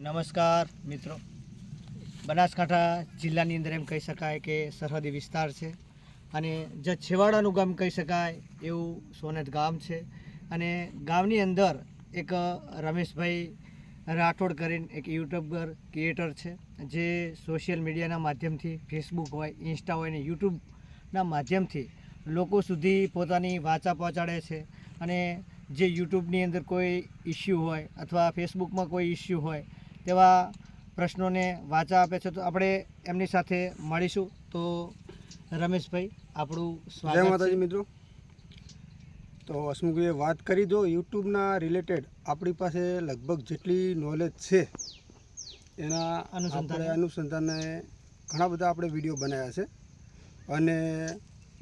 નમસ્કાર મિત્રો, બનાસકાંઠા જિલ્લાની અંદર એમ કહી શકાય કે સરહદી વિસ્તાર છે અને જે છેવાડાનું ગામ કહી શકાય એવું સોનેત ગામ છે. અને ગામની અંદર એક રમેશભાઈ રાઠોડ કરીને એક યુટ્યુબર ક્રિએટર છે, જે સોશિયલ મીડિયાના માધ્યમથી ફેસબુક હોય, ઇન્સ્ટા હોય ને યુટ્યુબના માધ્યમથી લોકો સુધી પોતાની વાચા પહોંચાડે છે. અને જે યુટ્યુબની અંદર કોઈ ઇસ્યુ હોય અથવા ફેસબુકમાં કોઈ ઇસ્યુ હોય તેવા પ્રશ્નોને વાચા આપે છે. તો આપણે એમની સાથે મળીશું. તો રમેશભાઈ, આપણું સ્વાગત છે. જય માતાજી મિત્રો. તો હસમુખભાઈએ વાત કરી, દો યુટ્યુબના રિલેટેડ આપણી પાસે લગભગ જેટલી નોલેજ છે એના અનુસંધાને ઘણા બધા આપણે વિડીયો બનાવ્યા છે. અને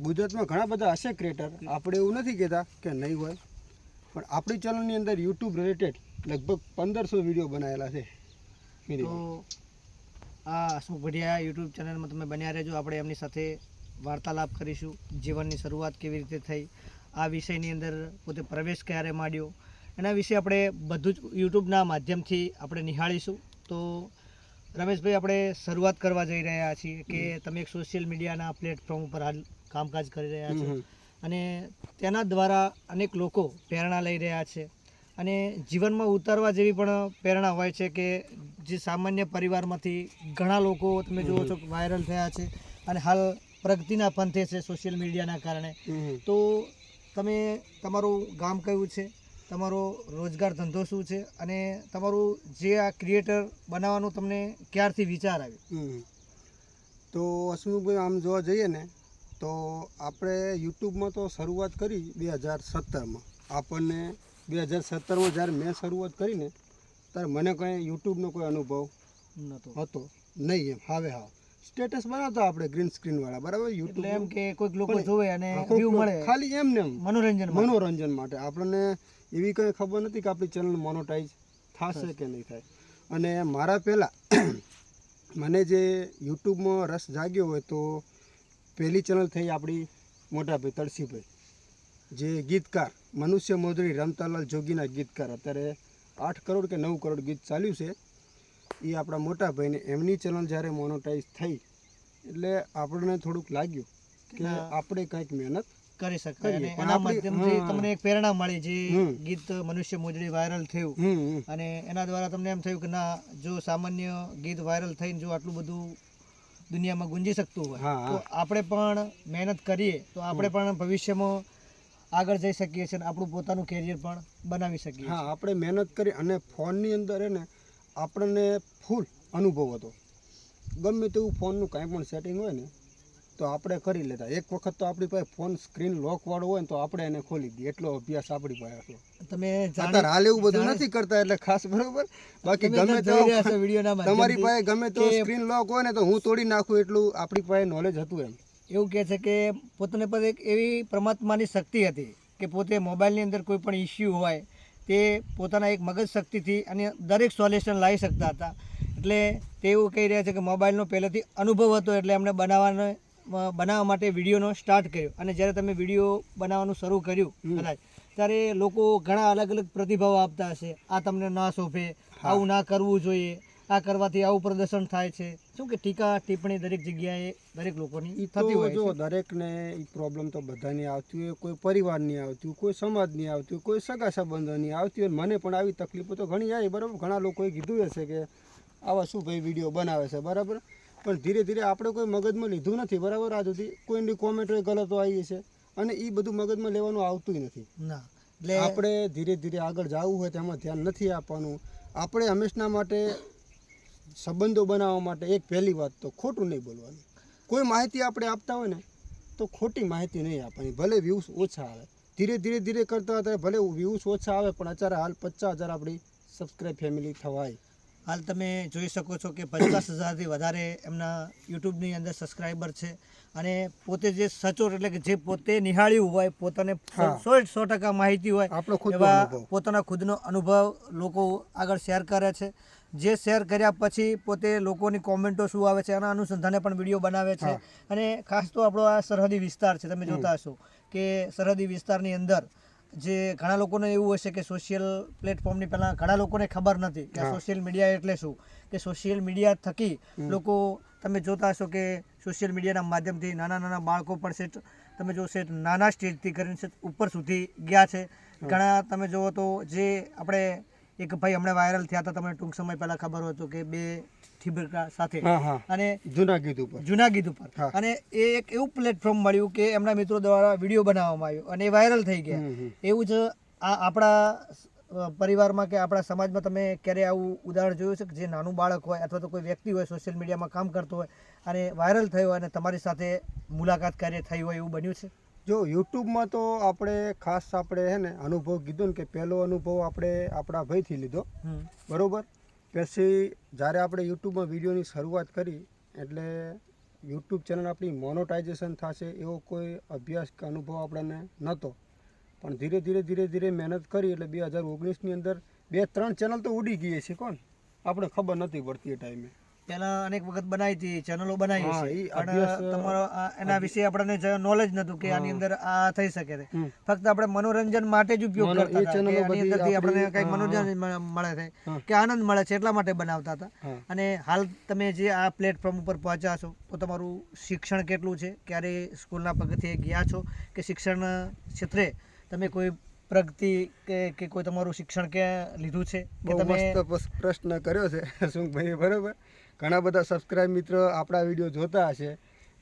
ગુજરાતમાં ઘણા બધા હશે ક્રિએટર, આપણે એવું નથી કહેતા કે નહીં હોય, પણ આપણી ચેનલની અંદર યુટ્યુબ રિલેટેડ લગભગ 1500 વિડીયો બનાવેલા છે. તો આ હસમુખ ભડિયા યુટ્યુબ ચેનલમાં તમે બન્યા રહેજો. આપણે એમની સાથે વાર્તાલાપ કરીશું. જીવનની શરૂઆત કેવી રીતે થઈ, આ વિષયની અંદર પોતે પ્રવેશ ક્યારે માંડ્યો, એના વિશે આપણે બધું જ યુટ્યુબના માધ્યમથી આપણે નિહાળીશું. તો રમેશભાઈ, આપણે શરૂઆત કરવા જઈ રહ્યા છીએ કે તમે એક સોશિયલ મીડિયાના પ્લેટફોર્મ ઉપર હાલ કામકાજ કરી રહ્યા છો અને તેના દ્વારા અનેક લોકો પ્રેરણા લઈ રહ્યા છે. અને જીવનમાં ઉતારવા જેવી પણ પ્રેરણા હોય છે કે જે સામાન્ય પરિવારમાંથી ઘણા લોકો તમે જુઓ છો કે વાયરલ થયા છે અને હાલ પ્રગતિના પંથે છે સોશિયલ મીડિયાના કારણે. તો તમે તમારું ગામ કયું છે, તમારો રોજગાર ધંધો શું છે અને તમારું જે આ ક્રિએટર બનાવવાનું તમને ક્યારથી વિચાર આવ્યો? તો હસમુખભાઈ, આમ જોવા જઈએ ને તો આપણે યુટ્યુબમાં તો શરૂઆત કરી 2017માં. આપણને 2017માં જ્યારે મેં શરૂઆત કરીને ત્યારે મને કંઈ યુટ્યુબનો કોઈ અનુભવ હતો નહીં. એમ હાવે સ્ટેટસ બનાવતા આપણે ગ્રીન સ્ક્રીનવાળા, બરાબર? યુટ્યુબ એમ કે કોઈક લોકો જોવે અને વ્યૂ મળે, ખાલી એમને એમ મનોરંજન માટે. આપણને એવી કંઈ ખબર નથી કે આપણી ચેનલ મોનોટાઈઝ થશે કે નહીં થાય. અને મારા પહેલાં મને જે યુટ્યુબમાં રસ જાગ્યો હોય તો પહેલી ચેનલ થઈ આપણી મોટાભાઈ તળસીભાઈ, જે ગીતકાર, મનુષ્ય મોદરી, રમતાલાલ જોગીના ગીતકાર. અત્યારે 8 કરોડ કે 9 કરોડ ગીત ચાલ્યું છે. એ આપણા મોટાભાઈને એમની ચેનલ જ્યારે મોનોટાઈઝ થઈ એટલે આપણને થોડુંક લાગ્યું કે આપણે કંઈક મહેનત કરી શકાય. અને એના માધ્યમથી તમને એક પ્રેરણા મળી, જે ગીત મનુષ્ય મોજડી વાયરલ થયું અને એના દ્વારા તમને એમ થયું કે ના, જો સામાન્ય ગીત વાયરલ થઈને જો આટલું બધું દુનિયામાં ગુંજી શકતું હોય તો આપણે પણ મહેનત કરીએ તો આપણે પણ ભવિષ્યમાં આગળ જઈ શકીએ છીએ અને આપણું પોતાનું કેરિયર પણ બનાવી શકીએ. હા, આપણે મહેનત કરી અને ફોનની અંદર એને આપણને ફૂલ અનુભવ હતો. ગમે તેવું ફોનનું કાંઈ પણ સેટિંગ હોય ને તો આપણે કરી લેતા. એક વખત તો આપણી પાસે ફોન સ્ક્રીન લોકવાળો હોય ને તો આપણે એને ખોલી દઈએ, એટલો અભ્યાસ આપણી પાસે હતો. તમે અત્યારે હાલ એવું બધું નથી કરતા એટલે ખાસ, બરોબર? બાકી ગમે તમારી પાસે ગમે તો સ્ક્રીન લોક હોય ને તો હું તોડી નાખું, એટલું આપણી પાસે નોલેજ હતું. એમ એવું કહે છે કે પોતાને પર એક એવી પરમાત્માની શક્તિ હતી કે પોતે મોબાઈલની અંદર કોઈ પણ ઇસ્યુ હોય તે પોતાના એક મગજ શક્તિથી અને દરેક સોલ્યુશન લાવી શકતા હતા. એટલે તે એવું કહી રહ્યા છે કે મોબાઈલનો પહેલેથી અનુભવ હતો એટલે એમણે બનાવવા માટે વિડીયોનો સ્ટાર્ટ કર્યો. અને જ્યારે તમે વિડીયો બનાવવાનું શરૂ કર્યું કદાચ, ત્યારે લોકો ઘણા અલગ અલગ પ્રતિભાવ આપતા હશે. આ તમને ના શોભે, આવું ના કરવું જોઈએ, આ કરવાથી આવું પ્રદર્શન થાય છે. શું કે ટીકા ટિપ્પણી દરેક જગ્યાએ દરેક લોકોની થતી હોય છે. જો દરેકને એ પ્રોબ્લેમ તો બધાની આવતી હોય, કોઈ પરિવારની આવતી હોય, કોઈ સમાજની આવતી હોય, કોઈ સગા સંબંધોની આવતી હોય. મને પણ આવી તકલીફો તો ઘણી આવી, બરાબર? ઘણા લોકોએ કીધું હશે કે આવા શું ભાઈ વિડીયો બનાવે છે, બરાબર? પણ ધીરે ધીરે આપણે કોઈ મગજમાં લીધું નથી, બરાબર? આ સુધી કોઈની કોમેન્ટો ગલતો આવી છે અને એ બધું મગજમાં લેવાનું આવતું નથી. ના, એટલે આપણે ધીરે ધીરે આગળ જવું હોય તેમાં ધ્યાન નથી આપવાનું. આપણે હંમેશના માટે સંબંધો બનાવવા માટે એક પહેલી વાત તો ખોટું નહીં બોલવાનું. કોઈ માહિતી આપણે આપતા હોય ને તો ખોટી માહિતી નહીં આપવાની. ભલે વ્યૂઝ ઓછા આવે, ધીરે ધીરે ધીરે કરતા હતા, ભલે વ્યૂઝ ઓછા આવે, પણ અત્યારે હાલ 50,000 આપણી સબસ્ક્રાઈબ ફેમિલી થવાય. હાલ તમે જોઈ શકો છો કે 50,000થી વધારે એમના યુટ્યુબની અંદર સબસ્ક્રાઈબર છે. અને પોતે જે સચોટ, એટલે કે જે પોતે નિહાળ્યું હોય, પોતાને 100% માહિતી હોય, આપણો ખુદ પોતાના ખુદનો અનુભવ લોકો આગળ શેર કરે છે. જે શેર કર્યા પછી પોતે લોકોની કોમેન્ટો શું આવે છે એના અનુસંધાને પણ વિડીયો બનાવે છે. અને ખાસ તો આપણો આ સરહદી વિસ્તાર છે, તમે જોતા હશો કે સરહદી વિસ્તારની અંદર જે ઘણા લોકોને એવું હશે કે સોશિયલ પ્લેટફોર્મની પહેલાં ઘણા લોકોને ખબર નથી કે સોશિયલ મીડિયા એટલે શું, કે સોશિયલ મીડિયા થકી લોકો તમે જોતા હશો કે સોશિયલ મીડિયાના માધ્યમથી નાના નાના બાળકો પણ છે તમે જો છે નાના સ્ટેજથી કરીને છે ઉપર સુધી ગયા છે. ઘણા તમે જુઓ તો જે આપણે એક ભાઈ હમણાં વાયરલ થયા હતા, તમને ટૂંક સમય પહેલાં ખબર હોય તો કે 2 ઠીબરકા સાથે અને જૂનાગીત ઉપર અને એ એક એવું પ્લેટફોર્મ મળ્યું કે એમના મિત્રો દ્વારા વિડીયો બનાવવામાં આવ્યો અને એ વાયરલ થઈ ગયા. એવું જ આપણા પરિવારમાં કે આપણા સમાજમાં તમે ક્યારે આવું ઉદાહરણ જોયું છે કે જે નાનું બાળક હોય અથવા તો કોઈ વ્યક્તિ હોય સોશિયલ મીડિયામાં કામ કરતો હોય અને વાયરલ થયો અને તમારી સાથે મુલાકાત કાર્ય થઈ હોય એવું બન્યું છે? જો યુટ્યુબમાં તો આપણે ખાસ આપણે હે ને અનુભવ કીધો ને કે પહેલો અનુભવ આપણે આપણા ભાઈથી લીધો, બરોબર. પછી જ્યારે આપણે યુટ્યુબમાં વિડીયોની શરૂઆત કરી એટલે યુટ્યુબ ચેનલ આપણી મોનોટાઇઝેશન થશે એવો કોઈ અભ્યાસ કે અનુભવ આપણને નહોતો, પણ ધીરે ધીરે મહેનત કરી એટલે 2019ની અંદર 2-3 ચેનલ તો ઉડી ગઈ છે. કોણ આપણે ખબર નથી પડતી એ ટાઈમે. પહેલા અનેક વખત બનાવી હતી, ચેનલો બનાવી છે, પણ તમારો એના વિશે આપણને નોલેજ નતું કે આની અંદર આ થઈ શકે છે. ફક્ત આપણે મનોરંજન માટે જ ઉપયોગ કરતા હતા કે આની અંદરથી આપણને કંઈક મનોરંજન મળે છે કે આનંદ મળે છે એટલા માટે બનાવતા હતા. અને હાલ તમે જે આ પ્લેટફોર્મ ઉપર પહોંચ્યા છો તો તમારું શિક્ષણ કેટલું છે? ક્યારે સ્કૂલના પગથિયે ગયા છો કે શિક્ષણ ક્ષેત્રે તમે કોઈ પ્રગતિ કે કોઈ તમારું શિક્ષણ ક્યાં લીધું છે? બહુ મસ્ત પ્રશ્ન કર્યો છે સુંકભાઈ, બરાબર. ઘણા બધા સબસ્ક્રાઇબ મિત્ર આપણા વિડીયો જોતા હશે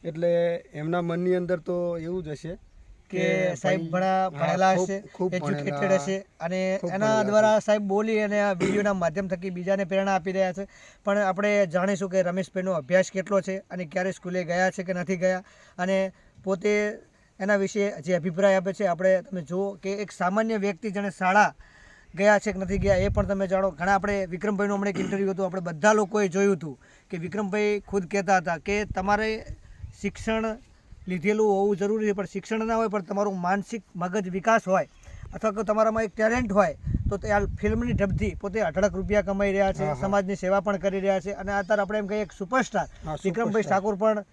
એટલે એમના મનની અંદર તો એવું જ હશે કે સાહેબ ભણેલા હશે, એજ્યુકેટેડ હશે અને એના દ્વારા સાહેબ બોલી અને આ વિડીયોના માધ્યમ થકી બીજાને પ્રેરણા આપી રહ્યા છે. પણ આપણે જાણીશું કે રમેશભાઈનો અભ્યાસ કેટલો છે અને ક્યારે સ્કૂલે ગયા છે કે નથી ગયા અને પોતે એના વિશે જે અભિપ્રાય આપે છે. આપણે તમે જુઓ કે એક સામાન્ય વ્યક્તિ જેણે શાળા ગયા છે કે નથી ગયા એ પણ તમે જાણો. ઘણા આપણે વિક્રમભાઈનું હમણાં એક ઇન્ટરવ્યૂ હતું, આપણે બધા લોકોએ જોયું હતું કે વિક્રમભાઈ ખુદ કહેતા હતા કે તમારે શિક્ષણ લીધેલું હોવું જરૂરી છે, પણ શિક્ષણ ના હોય પણ તમારું માનસિક મગજ વિકાસ હોય અથવા તો તમારામાં એક ટેલેન્ટ હોય તો તે આ ફિલ્મની ઢબથી પોતે 18 રૂપિયા કમાઈ રહ્યા છે, સમાજની સેવા પણ કરી રહ્યા છે અને અત્યારે આપણે એમ કહીએ એક સુપરસ્ટાર વિક્રમભાઈ ઠાકોર પણ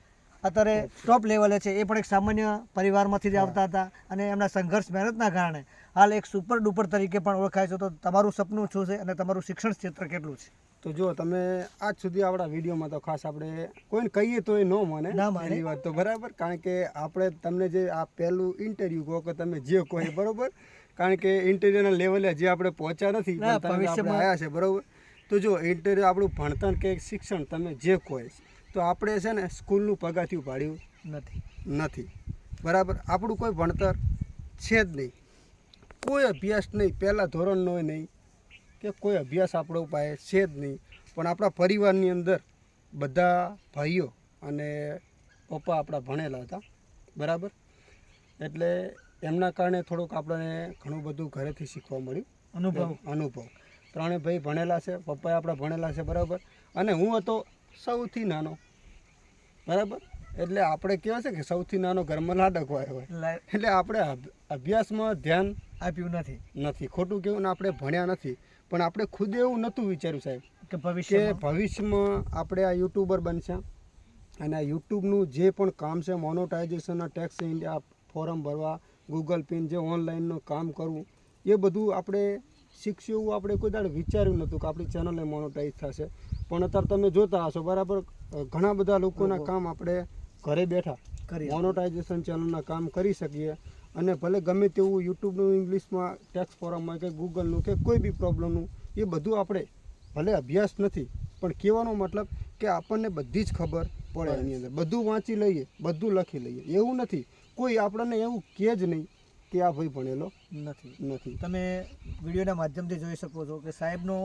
અત્યારે ટોપ લેવલે છે. એ પણ એક સામાન્ય પરિવારમાંથી જ આવતા હતા અને એમના સંઘર્ષ મહેનતના કારણે હાલ એક સુપર ડુપર તરીકે પણ ઓળખાય છે. તો તમારું સપનું શું છે અને તમારું શિક્ષણ ક્ષેત્ર કેટલું છે? તો જો તમે આજ સુધી આપણા વિડીયોમાં તો ખાસ આપણે કોઈને કહીએ તો એ ન માને પહેલી વાત તો, બરાબર. કારણ કે આપણે તમને જે આ પહેલું ઇન્ટરવ્યૂ કહો કે તમે જે કહો એ બરાબર, કારણ કે ઇન્ટરવ્યૂના લેવલે જે આપણે પહોંચ્યા નથી પણ આપણે આવ્યા છે, બરાબર. તો જો ઇન્ટરવ્યૂ આપણું ભણતર કે શિક્ષણ તમે જે કહો તો આપણે છે ને સ્કૂલનું પગાથિયું ભાડ્યું નથી, બરાબર. આપણું કોઈ ભણતર છે જ નહીં, કોઈ અભ્યાસ નહીં, પહેલાં ધોરણનો નહીં કે કોઈ અભ્યાસ આપણો પાસે છે જ નહીં. પણ આપણા પરિવારની અંદર બધા ભાઈઓ અને પપ્પા આપણા ભણેલા હતા, બરાબર. એટલે એમના કારણે થોડુંક આપણને ઘણું બધું ઘરેથી શીખવા મળ્યું. અનુભવ 3 ભાઈ ભણેલા છે, પપ્પાએ આપણા ભણેલા છે, બરાબર. અને હું હતો સૌથી નાનો, બરાબર. એટલે આપણે કહેવાય છે કે સૌથી નાનો ઘરમાં નાટક હોય, એટલે આપણે અભ્યાસમાં ધ્યાન આપ્યું નથી. ખોટું કેવું ને, આપણે ભણ્યા નથી, પણ આપણે ખુદ એવું નહોતું વિચાર્યું સાહેબ કે ભવિષ્યમાં આપણે આ યુટ્યુબર બનશે અને આ યુટ્યુબનું જે પણ કામ છે મોનોટાઇઝેશનના ટેક્સ ઇન્ડિયા ફોર્મ ભરવા, ગૂગલ પિન જે ઓનલાઈનનું કામ કરવું એ બધું આપણે શીખશું એવું આપણે કોઈ દાડે વિચાર્યું નહોતું કે આપણી ચેનલને મોનોટાઇઝ થશે. પણ અત્યારે તમે જોતા હશો, બરાબર, ઘણા બધા લોકોના કામ આપણે ઘરે બેઠા મોનોટાઇઝેશન ચેનલના કામ કરી શકીએ અને ભલે ગમે તેવું યુટ્યુબનું ઇંગ્લિશમાં ટેક્સ ફોરમમાં કે ગૂગલનું કે કોઈ બી પ્રોબ્લેમનું એ બધું આપણે ભલે અભ્યાસ નથી પણ કહેવાનો મતલબ કે આપણને બધી જ ખબર પડે એની અંદર, બધું વાંચી લઈએ, બધું લખી લઈએ. એવું નથી કોઈ આપણને એવું કહે જ નહીં કે આ ભાઈ ભણેલો નથી. તમે વિડીયોના માધ્યમથી જોઈ શકો છો કે સાહેબનો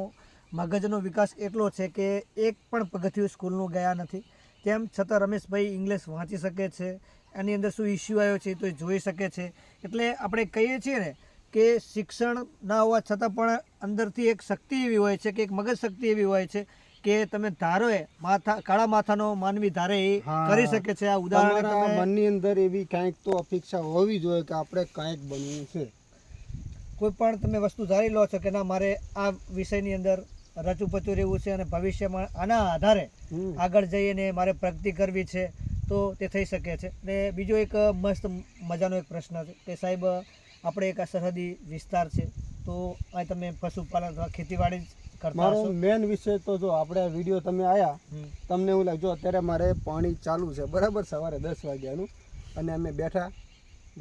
મગજનો વિકાસ એટલો છે કે એક પણ પગથિયું સ્કૂલનું ગયા નથી, તેમ છતાં રમેશભાઈ ઇંગ્લિશ વાંચી શકે છે, એની અંદર શું ઇસ્યુ આવ્યો છે તો એ જોઈ શકે છે. એટલે આપણે કહીએ છીએ ને કે શિક્ષણ ના હોવા છતાં પણ અંદરથી એક શક્તિ એવી હોય છે કે એક મગજ શક્તિ એવી હોય છે કે તમે ધારો એ કાળા માથાનો માનવી ધારે એ કરી શકે છે. આ ઉદાહરણ મનની અંદર એવી કાંઈક તો અપેક્ષા હોવી જોઈએ કે આપણે કાંઈક બનવું છે. કોઈ પણ તમે વસ્તુ ધારી લો છો કે ના મારે આ વિષયની અંદર રચુપચું રહેવું છે અને ભવિષ્યમાં આના આધારે આગળ જઈને મારે પ્રગતિ કરવી છે તો તે થઈ શકે છે. ને બીજો એક મસ્ત મજાનો એક પ્રશ્ન છે કે સાહેબ આપણે એક આ સરહદી વિસ્તાર છે, તો અહીં તમે પશુપાલન અથવા ખેતીવાડી જ કરતા મારો હશો? મેન વિષય તો જો આપણે આ વિડીયો તમે આવ્યા હમ. તમને એવું લાગે જો અત્યારે મારે પાણી ચાલુ છે બરાબર સવારે 10 વાગ્યાનું અને અમે બેઠા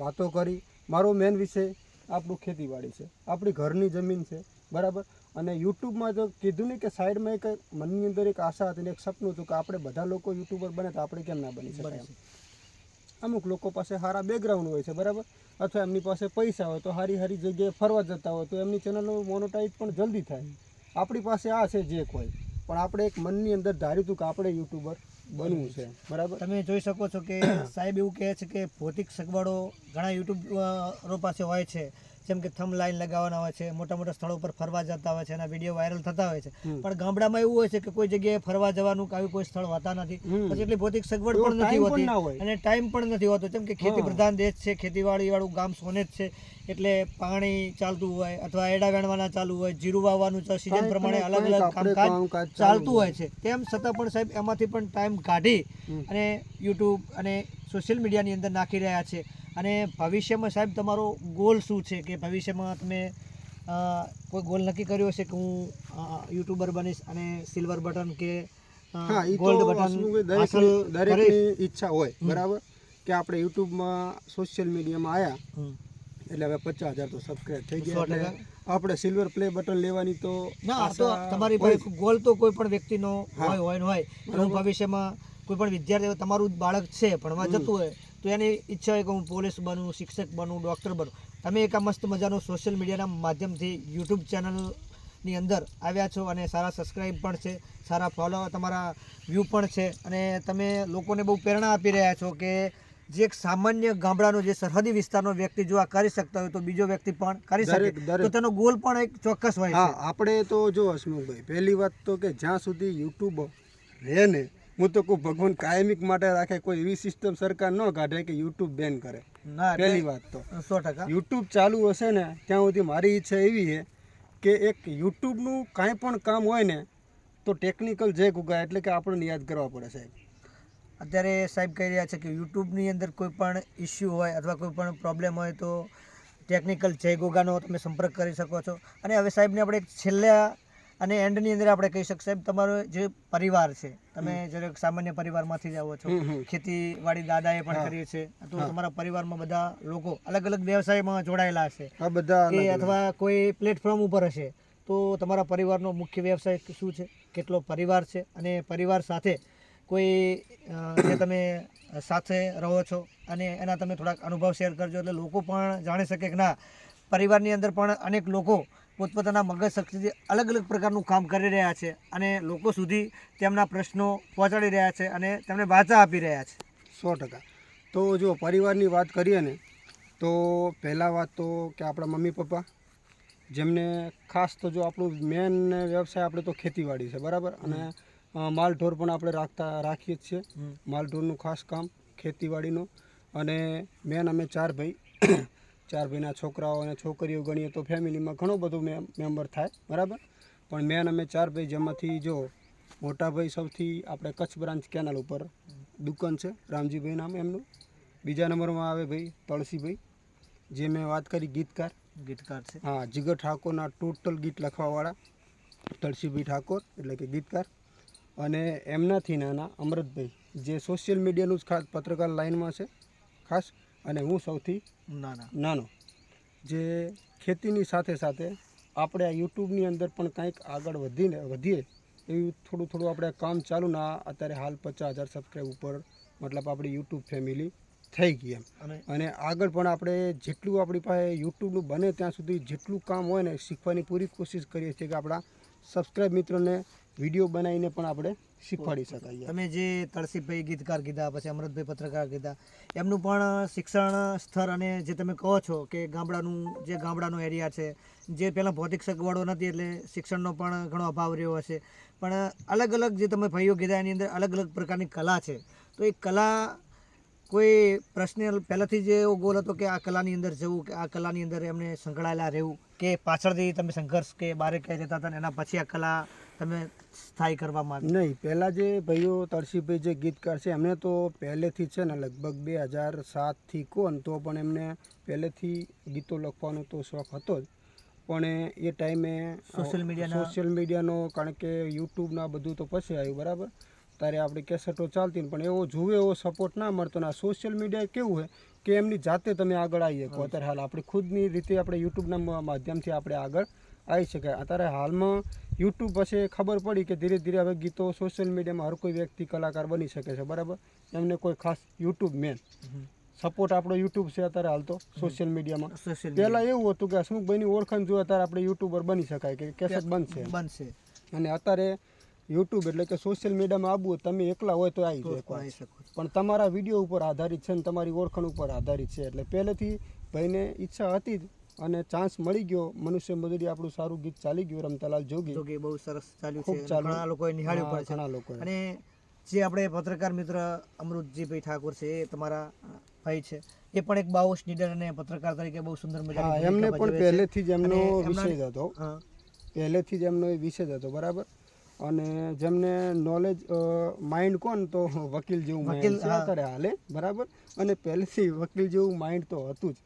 વાતો કરી. મારો મેન વિષય આપણું ખેતીવાડી છે, આપણી ઘરની જમીન છે બરાબર. અને યુટ્યુબમાં જો કીધું ને કે સાઈડમાં એક મનની અંદર એક આશા હતી ને એક સપનું હતું કે આપણે બધા લોકો યુટ્યુબર બને તો આપણે કેમ ના બની શકાય એમ. અમુક લોકો પાસે સારા બેકગ્રાઉન્ડ હોય છે બરાબર, અથવા એમની પાસે પૈસા હોય તો સારી સારી જગ્યાએ ફરવા જતા હોય તો એમની ચેનલનો મોનોટાઈઝ પણ જલ્દી થાય. આપણી પાસે આ છે જે કોઈ, પણ આપણે એક મનની અંદર ધાર્યું હતું કે આપણે યુટ્યુબર બનવું છે બરાબર. તમે જોઈ શકો છો કે સાહેબ એવું કહે છે કે ભૌતિક સગવડો ઘણા યુટ્યુબરો પાસે હોય છે, જેમ કે થંબ લાઈન લગાવવાના હોય છે, મોટા મોટા સ્થળો પર ફરવા જતા હોય છે, એના વિડીયો વાયરલ થતા હોય છે. પણ ગામડામાં એવું હોય છે કે કોઈ જગ્યાએ ફરવા જવાનું કે આવી કોઈ સ્થળ હોતા નથી, પછી એટલી ભૌતિક સગવડ એવો પણ નથી time પણ હોતી ના હોય. અને ટાઈમ પણ નથી હોતો, જેમ કે ખેતી પ્રધાન દેશ છે, ખેતીવાડી વાળું ગામ સોને જ છે, એટલે પાણી ચાલતું હોય અથવા એડા વેણવાના ચાલુ હોય, જીરું વાવવાનું સિઝન કાંઈક પ્રમાણે ને અલગ કાંઈક અલગ આપણે કામકાજ કામકાજ ચાલતું હોય છે. તેમ છતાં પણ સાહેબ એમાંથી પણ ટાઈમ કાઢી અને યુટ્યુબ અને સોશિયલ મીડિયાની અંદર નાખી રહ્યા છે. અને ભવિષ્યમાં સાહેબ તમારો ગોલ શું છે, કે ભવિષ્યમાં તમે કોઈ ગોલ નક્કી કર્યો હશે કે હું યુટ્યુબર બનીશ અને સિલ્વર બટન કે હા, એ ગોલ્ડ તો બટન હાંસલ કરીશ? દરેકની ઈચ્છા હોય બરાબર, કે આપણે યુટ્યુબમાં સોશિયલ મીડિયામાં આવ્યા એટલે હવે 50,000 તો સબસ્ક્રાઇબ થઈ ગયા, 100%. એટલે આપણે સિલ્વર પ્લે બટન લેવાની તો ના, તો આશા તમારી હોય પાસે ગોલ તો કોઈ પણ વ્યક્તિનો હા. હોય ને હોય કે હું ભવિષ્યમાં કોઈ પણ વિદ્યાર્થી, તમારું બાળક છે ભણવા જતું હોય તો એની ઈચ્છા હોય કે હું પોલીસ બનું, શિક્ષક બનું, ડૉક્ટર બનું. તમે એક આ મસ્ત મજાનું સોશિયલ મીડિયાના માધ્યમથી યુટ્યુબ ચેનલની અંદર આવ્યા છો અને સારા સબસ્ક્રાઈબ પણ છે, સારા ફોલો, તમારા વ્યૂ પણ છે, અને તમે લોકોને બહુ પ્રેરણા આપી રહ્યા છો કે જે એક સામાન્ય ગામડાનો, જે સરહદી વિસ્તારનો વ્યક્તિ જો આ કરી શકતા હોય તો બીજો વ્યક્તિ પણ કરી શકે. દરેક. તો તેનો ગોલ પણ એક ચોક્કસ હોય હા, છે. આપણે તો જો હસમુખભાઈ, પહેલી વાત તો કે જ્યાં સુધી યુટ્યુબ રહે ને, હું તો કહું ભગવાન કાયમિક માટે રાખે, કોઈ એવી સિસ્ટમ સરકાર ન કાઢે કે યુટ્યુબ બેન કરે. ના, પહેલી વાત તો 100%. યુટ્યુબ ચાલુ હશે ને ત્યાં સુધી મારી ઈચ્છા એવી છે કે એક યુટ્યુબનું કાંઈ પણ કામ હોય ને તો ટેકનિકલ જે ગુગા એટલે કે આપણને યાદ કરવા પડે સાહેબ. અત્યારે સાહેબ કહી રહ્યા છે કે યુટ્યુબની અંદર કોઈ પણ ઇસ્યુ હોય અથવા કોઈ પણ પ્રોબ્લેમ હોય તો ટેકનિકલ જય ગોગાનો તમે સંપર્ક કરી શકો છો. અને હવે સાહેબને આપણે એક છેલ્લા અને એન્ડની અંદર આપણે કહી શકીએ, સાહેબ તમારો જે પરિવાર છે, તમે જ્યારે સામાન્ય પરિવારમાંથી જ આવો છો, ખેતીવાડી દાદાએ પણ કરી છે, તો તમારા પરિવારમાં બધા લોકો અલગ અલગ વ્યવસાયમાં જોડાયેલા હશે આ બધા કે અથવા કોઈ પ્લેટફોર્મ ઉપર હશે, તો તમારા પરિવારનો મુખ્ય વ્યવસાય શું છે, કેટલો પરિવાર છે, અને પરિવાર સાથે કોઈ જે તમે સાથે રહો છો અને એના તમે થોડાક અનુભવ શેર કરજો, એટલે લોકો પણ જાણી શકે કે ના, પરિવારની અંદર પણ અનેક લોકો પોતપોતાના મગજ શક્તિથી અલગ અલગ પ્રકારનું કામ કરી રહ્યા છે અને લોકો સુધી તેમના પ્રશ્નો પહોંચાડી રહ્યા છે અને તેમને વાચા આપી રહ્યા છે. 100%. તો જો પરિવારની વાત કરીએ ને તો પહેલાં વાત તો કે આપણા મમ્મી પપ્પા, જેમને ખાસ તો જો આપણું મેન વ્યવસાય આપણે તો ખેતીવાડી છે બરાબર, અને માલઢોર પણ આપણે રાખીએ જ છીએ. માલઢોરનું ખાસ કામ ખેતીવાડીનું. અને મેન અમે 4 ભાઈ 4 ભાઈના છોકરાઓ અને છોકરીઓ ગણીએ તો ફેમિલીમાં ઘણો બધું મેમ્બર થાય બરાબર, પણ મેન અમે 4 ભાઈ, જેમાંથી જો મોટા ભાઈ સૌથી આપણે કચ્છ બ્રાન્ચ કેનાલ ઉપર દુકાન છે, રામજીભાઈ નામ એમનું. બીજા નંબરમાં આવે ભાઈ તળસીભાઈ, જે મેં વાત કરી ગીતકાર છે. હા, જીગર ઠાકોરના ટોટલ ગીત લખવાવાળા તળસીભાઈ ઠાકોર એટલે કે ગીતકાર. અને એમનાથી નાના અમૃતભાઈ, જે સોશિયલ મીડિયાનું જ ખાસ પત્રકાર લાઇનમાં છે ખાસ. અને હું સૌથી નાનો, જે ખેતીની સાથે સાથે આપણે આ યુટ્યુબની અંદર પણ કંઈક આગળ વધીએ એવું થોડું આપણે કામ ચાલુ ના. અત્યારે હાલ 50,000 સબસ્ક્રાઈબ ઉપર મતલબ આપણી યુટ્યુબ ફેમિલી થઈ ગઈ એમ. અને આગળ પણ આપણે જેટલું આપણી પાસે યુટ્યુબનું બને ત્યાં સુધી જેટલું કામ હોય ને શીખવાની પૂરી કોશિશ કરીએ છીએ કે આપણા સબસ્ક્રાઈબ મિત્રોને વિડીયો બનાવીને પણ આપણે શીખવાડી શકાય. તમે જે તળસીભાઈ ગીતકાર કીધા, પછી અમૃતભાઈ પત્રકાર કીધા, એમનું પણ શિક્ષણ સ્તર અને જે તમે કહો છો કે ગામડાનો એરિયા છે, જે પહેલાં ભૌતિક સગવડો નથી એટલે શિક્ષણનો પણ ઘણો અભાવ રહ્યો હશે, પણ અલગ અલગ જે તમે ભાઈઓ કીધા એની અંદર અલગ અલગ પ્રકારની કલા છે. તો એ કલા કોઈ પર્સનલ પહેલાંથી જ એવો ગોલ હતો કે આ કલાની અંદર જવું, કે આ કલાની અંદર એમને સંકળાયેલા રહેવું, કે પાછળથી તમે સંઘર્ષ કે બારે ક્યાંય રહેતા હતા ને એના પછી આ કલા તમે સ્થાયી કરવા માંગો? નહીં, પહેલાં જે ભાઈઓ તળસીભાઈ જે ગીતકાર છે એમને તો પહેલેથી છે ને લગભગ 2007થી કોણ તો પણ એમને પહેલેથી ગીતો લખવાનો તો શોખ હતો જ. પણ એ ટાઈમે સોશિયલ મીડિયાનો કારણ કે યુટ્યુબના બધું તો પછી આવ્યું બરાબર. ત્યારે આપણી કેસેટો ચાલતી ને પણ એવો જોવે એવો સપોર્ટ ના મળતો. ને આ સોશિયલ મીડિયા કેવું હોય કે એમની જાતે તમે આગળ આવી શકો. અત્યારે હાલ આપણી ખુદની રીતે આપણે યુટ્યુબના માધ્યમથી આપણે આગળ આવી શકાય. અત્યારે હાલમાં યુટ્યુબ પછી ખબર પડી કે ધીરે ધીરે હવે ગીતો સોશિયલ મીડિયામાં હર કોઈ વ્યક્તિ કલાકાર બની શકે છે બરાબર. એમને કોઈ ખાસ યુટ્યુબ મેન સપોર્ટ આપણો યુટ્યુબ છે અત્યારે હાલ તો સોશિયલ મીડિયામાં. પહેલાં એવું હતું કે હસમુખભાઈની ઓળખાણ જો અત્યારે આપણે યુટ્યુબર બની શકાય કે કેસેટ બનશે. અને અત્યારે યુટ્યુબ એટલે કે સોશિયલ મીડિયામાં આવવું તમે એકલા હોય તો આવી શકો, પણ તમારા વિડીયો ઉપર આધારિત છે ને તમારી ઓળખાણ ઉપર આધારિત છે. એટલે પહેલેથી ભાઈને ઈચ્છા હતી જ અને ચાન્સ મળી ગયો. મનુષ્ય મજૂરી આપણું સારું ગીત ચાલી ગયું, રમતાલાલ જોગી બહુ સરસ ચાલ્યું ખૂબ છે, ચાલ્યું. ઘણા લોકોએ નિહાળ્યું પણ છે. ઘણા લોકોએ. અને જે આપણે પત્રકાર મિત્ર અમૃતજીભાઈ ઠાકોર છે એ તમારા ભાઈ છે, એ પણ એક બાઉસ નીડર અને પત્રકાર તરીકે બહુ સુંદર મજાની એમને ભૂમિકા પણ ભજવે છે. પહેલેથી જ એમનો અને વિષય જ હતો. પહેલેથી જ એમનો એ વિષય જ હતો બરાબર. અને જેમને નોલેજ માઇન્ડ કોણ તો વકીલ જેવું માઇન્ડ છે અત્યારે હાલે બરાબર. અને પહેલેથી વકીલ જેવું માઇન્ડ તો હતું જ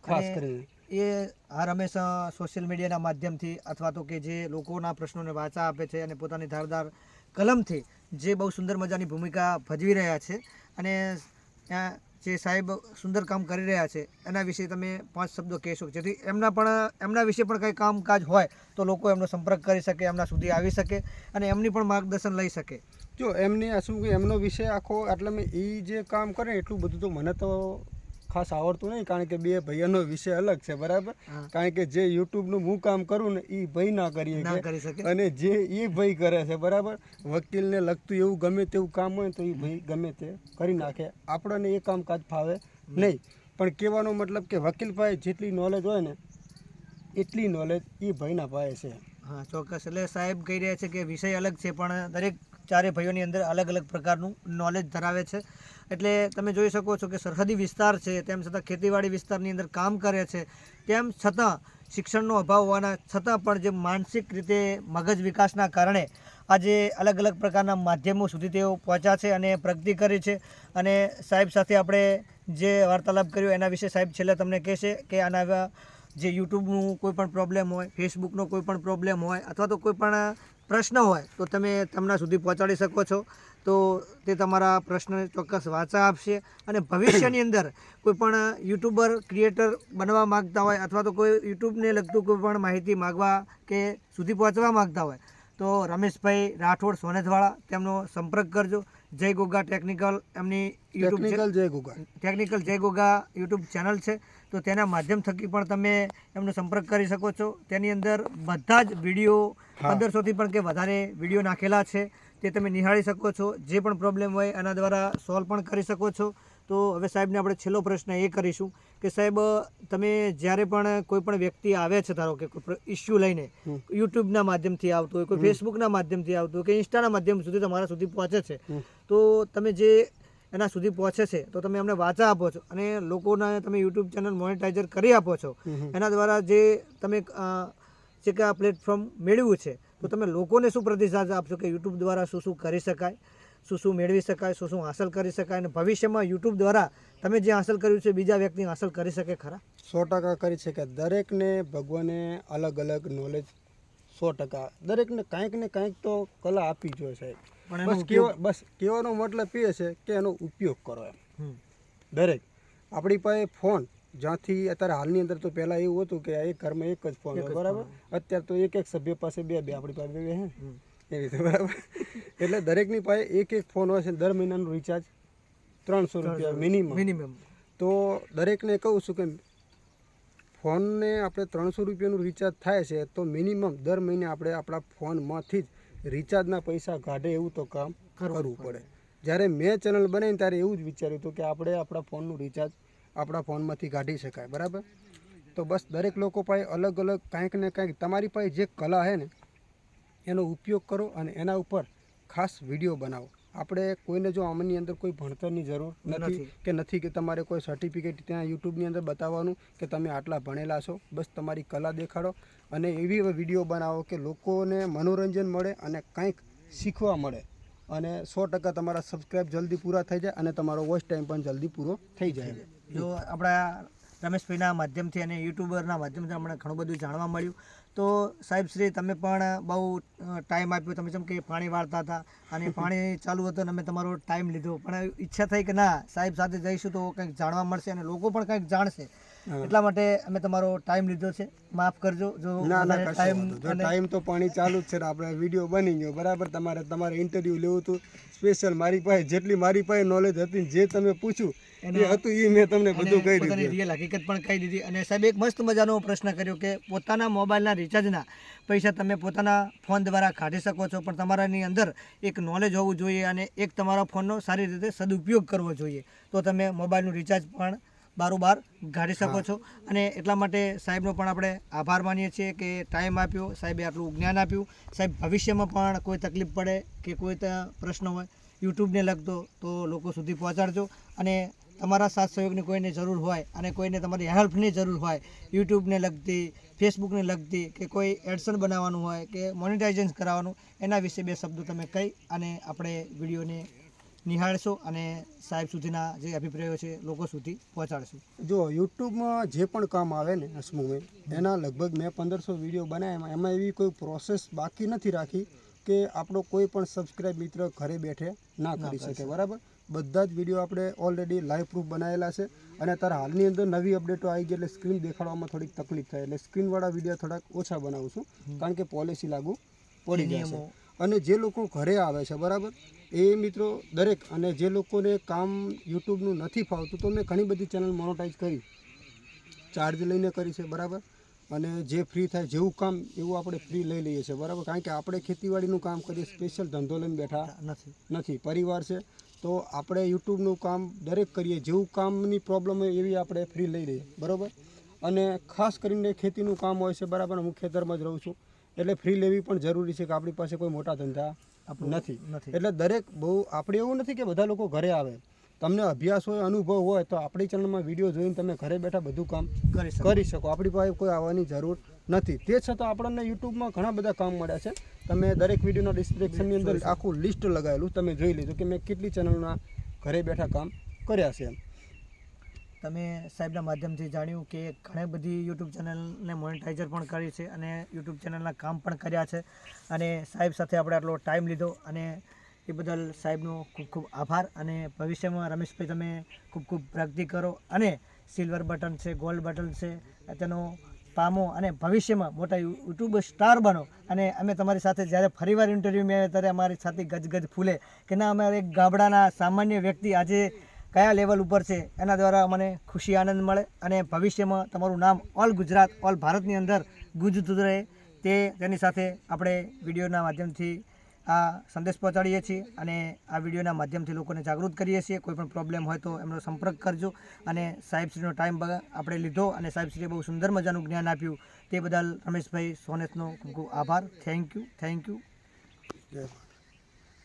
ખાસ કરીને. એ હર હંમેશા સોશિયલ મીડિયાના માધ્યમથી અથવા તો કે જે લોકોના પ્રશ્નોને વાચા આપે છે અને પોતાની ધારદાર કલમથી જે બહુ સુંદર મજાની ભૂમિકા ભજવી રહ્યા છે. અને ત્યાં જે સાહેબ સુંદર કામ કરી રહ્યા છે એના વિશે તમે 5 શબ્દો કહેશો જેથી એમના વિશે પણ કંઈ કામકાજ હોય તો લોકો એમનો સંપર્ક કરી શકે, એમના સુધી આવી શકે અને એમની પણ માર્ગદર્શન લઈ શકે? જો એમને શું કે એમનો વિષય આખો એટલે મેં એ જે કામ કરે એટલું બધું તો મને તો ખાસ આવડતું નહીં, કારણ કે બે ભાઈઓનો વિષય અલગ છે બરાબર. કારણ કે જે યુટ્યુબનું હું કામ કરું ને એ ભાઈ ના કરી શકે અને જે એ ભાઈ કરે છે બરાબર. વકીલને લગતું એવું ગમે તેવું કામ હોય તો એ ભાઈ ગમે તે કરી નાખે. આપણને એ કામકાજ ફાવે નહીં. પણ કહેવાનો મતલબ કે વકીલ પાસે જેટલી નોલેજ હોય ને એટલી નોલેજ એ ભાઈના પાસે છે. હા, ચોક્કસ. એટલે સાહેબ કહી રહ્યા છે કે વિષય અલગ છે પણ દરેક ચારે ભાઈઓની અંદર અલગ અલગ પ્રકારનું નોલેજ ધરાવે છે. એટલે તમે જોઈ શકો છો કે સરહદી વિસ્તાર છે તેમ છતાં ખેતીવાડી વિસ્તારની અંદર કામ કરે છે, તેમ છતાં શિક્ષણનો અભાવ હોવાના છતાં પણ જે માનસિક રીતે મગજ વિકાસના કારણે આજે અલગ અલગ પ્રકારના માધ્યમો સુધી તેઓ પહોંચ્યા છે અને પ્રગતિ કરી છે. અને સાહેબ સાથે આપણે જે વાર્તાલાપ કર્યો એના વિશે સાહેબ છેલ્લે તમને કહેશે કે આના જે યુટ્યુબનું કોઈ પણ પ્રોબ્લેમ હોય, ફેસબુકનો કોઈ પણ પ્રોબ્લેમ હોય અથવા તો કોઈ પણ પ્રશ્ન હોય તો તમે તેમના સુધી પહોંચાડી શકો છો. તો તે તમારા પ્રશ્નને ચોક્કસ વાચા આપશે. અને ભવિષ્યની અંદર કોઈ પણ યુટ્યુબર ક્રિએટર બનવા માગતા હોય અથવા તો કોઈ યુટ્યુબને લગતું કોઈ પણ માહિતી માગવા કે સુધી પહોંચવા માગતા હોય તો રમેશભાઈ રાઠોડ સોનેજવાળા તેમનો સંપર્ક કરજો. જય ગોગા ટેકનિકલ એમની ટેકનિકલ જય ગોગા યુટ્યુબ ચેનલ છે, તો તેના માધ્યમ થકી પણ તમે એમનો સંપર્ક કરી શકો છો. તેની અંદર બધા જ વિડીયો 1500થી પણ કે વધારે વિડીયો નાખેલા છે, તે તમે નિહાળી શકો છો. જે પણ પ્રોબ્લેમ હોય એના દ્વારા સોલ્વ પણ કરી શકો છો. તો હવે સાહેબને આપણે છેલ્લો પ્રશ્ન એ કરીશું કે સાહેબ તમે જ્યારે પણ કોઈ પણ વ્યક્તિ આવે છે, ધારો કે કોઈ ઇસ્યુ લઈને યુટ્યુબના માધ્યમથી આવતું હોય, કોઈ ફેસબુકના માધ્યમથી આવતું હોય કે ઇન્સ્ટાના માધ્યમ સુધી તમારા સુધી પહોંચે છે, તો તમે જે એના સુધી પહોંચે છે તો તમે એમને વાચા આપો છો અને લોકોને તમે યુટ્યુબ ચેનલ મોનેટાઇઝર કરી આપો છો. એના દ્વારા જે તમે જે કે આ પ્લેટફોર્મ મેળવ્યું છે તો તમે લોકોને શું પ્રતિસાદ આપશો કે યુટ્યુબ દ્વારા શું શું કરી શકાય, શું શું મેળવી શકાય, શું શું હાંસલ કરી શકાય અને ભવિષ્યમાં યુટ્યુબ દ્વારા તમે જે હાંસલ કર્યું છે બીજા વ્યક્તિ હાંસલ કરી શકે ખરા? 100% કરી શકે. દરેકને ભગવાને અલગ અલગ નોલેજ 100%. દરેકને કાંઈક ને કાંઈક તો કલા આપી જોઈએ સાહેબ. બસ કહેવાનો મતલબ એ છે કે એનો ઉપયોગ કરો એમ. દરેક આપણી પાસે ફોન જ્યાંથી અત્યારે હાલની અંદર તો પહેલાં એવું હતું કે એક ઘરમાં એક જ ફોન હોય બરાબર. અત્યારે તો એક સભ્ય પાસે બે આપણી પાસે બે હે એવી રીતે બરાબર. એટલે દરેકની પાસે એક ફોન હોય છે. દર મહિનાનું રિચાર્જ 300 રૂપિયા મિનિમમ. તો દરેકને કહું છું કે ફોનને આપણે 300 રૂપિયાનું રિચાર્જ થાય છે તો મિનિમમ દર મહિને આપણે આપણા ફોનમાંથી જ રિચાર્જના પૈસા કાઢે એવું તો કામ કરવું પડે. જ્યારે મેં ચેનલ બનાવીને ત્યારે એવું જ વિચાર્યું હતું કે આપણે આપણા ફોનનું રિચાર્જ આપણા ફોનમાંથી કાઢી શકાય બરાબર. તો બસ દરેક લોકો પાસે અલગ અલગ કાંઈક ને કાંઈક તમારી પાસે જે કલા છે ને એનો ઉપયોગ કરો અને એના ઉપર ખાસ વિડીયો બનાવો. આપણે કોઈને જો આમની અંદર કોઈ ભણતરની જરૂર નથી. નથી કે તમારે કોઈ સર્ટિફિકેટ ત્યાં યુટ્યુબની અંદર બતાવવાનું કે તમે આટલા ભણેલા છો. બસ તમારી કલા દેખાડો અને એવી વિડીયો બનાવો કે લોકોને મનોરંજન મળે અને કંઈક શીખવા મળે અને 100% તમારા સબસ્ક્રાઈબ જલ્દી પૂરા થઈ જાય અને તમારો વોચ ટાઈમ પણ જલ્દી પૂરો થઈ જાય. જો આપણા રમેશભાઈના માધ્યમથી અને યુટ્યુબરના માધ્યમથી અમને ઘણું બધું જાણવા મળ્યું. તો સાહેબ શ્રી તમે પણ બહુ ટાઈમ આપ્યો. તમે જેમ કે પાણી વાળતા હતા અને પાણી ચાલુ હતું અને અમે તમારો ટાઈમ લીધો, પણ ઈચ્છા થઈ કે ના સાહેબ સાથે જઈશું તો કંઈક જાણવા મળશે અને લોકો પણ કંઈક જાણશે, એટલા માટે અમે તમારો ટાઈમ લીધો છે. માફ કરજો જો ટાઈમ તો પાણી ચાલુ જ છે ને આપણે વિડીયો બની ગયો બરાબર. તમારે ઇન્ટરવ્યૂ લેવું હતું સ્પેશિયલ મારી પાસે જેટલી મારી પાસે નોલેજ હતી જે તમે પૂછ્યું એ હતું એ મેં તમને બધું કહી દીધું, રિયલ હકીકત પણ કહી દીધી. અને સાહેબ એક મસ્ત મજાનો પ્રશ્ન કર્યો કે પોતાના મોબાઈલના રિચાર્જના પૈસા તમે પોતાના ફોન દ્વારા કાઢી શકો છો, પણ તમારાની અંદર એક નોલેજ હોવું જોઈએ અને એક તમારા ફોનનો સારી રીતે સદુપયોગ કરવો જોઈએ, તો તમે મોબાઈલનું રિચાર્જ પણ બારોબાર કાઢી શકો છો. અને એટલા માટે સાહેબનો પણ આપણે આભાર માનીએ છીએ કે ટાઈમ આપ્યો, સાહેબે આટલું જ્ઞાન આપ્યું. સાહેબ ભવિષ્યમાં પણ કોઈ તકલીફ પડે કે કોઈ પ્રશ્ન હોય યુટ્યુબને લગતો તો લોકો સુધી પહોંચાડજો. અને તમારા સાથ સહયોગની કોઈને જરૂર હોય અને કોઈને તમારી હેલ્પની જરૂર હોય યુટ્યુબને લગતી, ફેસબુકને લગતી કે કોઈ એડસન બનાવવાનું હોય કે મોનેટાઇઝેશન કરાવવાનું, એના વિશે બે શબ્દો તમે કહી અને આપણે વિડીયોને નિહાળશો અને સાહેબ સુધીના જે અભિપ્રાયો છે લોકો સુધી પહોંચાડશું. જો યુટ્યુબમાં જે પણ કામ આવે ને હસમુભાઈ, એના લગભગ મેં 1500 વિડીયો બનાવ્યા. એમાં એવી કોઈ પ્રોસેસ બાકી નથી રાખી કે આપણો કોઈ પણ સબસ્ક્રાઈબ મિત્ર ઘરે બેઠે ના કરી શકે બરાબર. બધા જ વિડીયો આપણે ઓલરેડી લાઈવ પ્રૂફ બનાવેલા છે અને અત્યારે હાલની અંદર નવી અપડેટો આવી ગઈ એટલે સ્ક્રીન દેખાડવામાં થોડીક તકલીફ થાય એટલે સ્ક્રીનવાળા વિડીયો થોડાક ઓછા બનાવું છું કારણ કે પોલિસી લાગુ પડી જાય છે. અને જે લોકો ઘરે આવે છે બરાબર એ મિત્રો દરેક, અને જે લોકોને કામ યુટ્યુબનું નથી ફાવતું તો મેં ઘણી બધી ચેનલ મોનોટાઈઝ કરી, ચાર્જ લઈને કરી છે બરાબર. અને જે ફ્રી થાય જેવું કામ એવું આપણે ફ્રી લઈ લઈએ છીએ બરાબર, કારણ કે આપણે ખેતીવાડીનું કામ કરીએ, સ્પેશિયલ ધંધો લઈને બેઠા નથી, પરિવાર છે તો આપણે યુટ્યુબનું કામ દરેક કરીએ, જેવું કામની પ્રોબ્લેમ હોય એવી આપણે ફ્રી લઈ લઈએ બરાબર. અને ખાસ કરીને ખેતીનું કામ હોય છે બરાબર, હું ખેતરમાં જ રહું છું એટલે ફ્રી લેવી પણ જરૂરી છે કે આપણી પાસે કોઈ મોટા ધંધા નથી. એટલે દરેક બહુ આપણે એવું નથી કે બધા લોકો ઘરે આવે, તમને અભ્યાસ હોય, અનુભવ હોય તો આપણી ચેનલમાં વિડીયો જોઈને તમે ઘરે બેઠા બધું કામ કરી શકો. આપણી પાસે કોઈ આવવાની જરૂર નથી. તે છતાં આપણને યુટ્યુબમાં ઘણા બધા કામ મળ્યા છે. તમે દરેક વિડીયોના ડિસ્ક્રિપ્શનની અંદર આખું લિસ્ટ લગાવેલું તમે જોઈ લીધું કે મેં કેટલી ચેનલના ઘરે બેઠા કામ કર્યા છે. તમે સાહેબના માધ્યમથી જાણ્યું કે ઘણી બધી યુટ્યુબ ચેનલને મોનેટાઇઝર પણ કરી છે અને યુટ્યુબ ચેનલના કામ પણ કર્યા છે. અને સાહેબ સાથે આપણે આટલો ટાઈમ લીધો અને એ બદલ સાહેબનો ખૂબ ખૂબ આભાર. અને ભવિષ્યમાં રમેશભાઈ તમે ખૂબ ખૂબ પ્રગતિ કરો અને સિલ્વર બટન છે, ગોલ્ડ બટન છે તેનો પામો અને ભવિષ્યમાં મોટા યુટ્યુબ સ્ટાર બનો. અને અમે તમારી સાથે જ્યારે ફરીવાર ઇન્ટરવ્યૂ મેં ત્યારે અમારી સાથે ગજગજ ફૂલે કે ના અમારે એક ગામડાના સામાન્ય વ્યક્તિ આજે કયા લેવલ ઉપર છે એના દ્વારા મને ખુશી આનંદ મળે અને ભવિષ્યમાં તમારું નામ ઓલ ગુજરાત, ઓલ ભારતની અંદર ગુંજતું રહે તેની સાથે આપણે વિડીયોના માધ્યમથી આ સંદેશ પહોંચાડીએ છીએ અને આ વિડીયોના માધ્યમથી લોકોને જાગૃત કરીએ છીએ. કોઈ પણ પ્રોબ્લેમ હોય તો એમનો સંપર્ક કરજો. અને સાહેબશ્રીનો ટાઈમ આપણે લીધો અને સાહેબશ્રીએ બહુ સુંદર મજાનું જ્ઞાન આપ્યું તે બદલ રમેશભાઈ સોનેતનો ખૂબ ખૂબ આભાર. Thank you.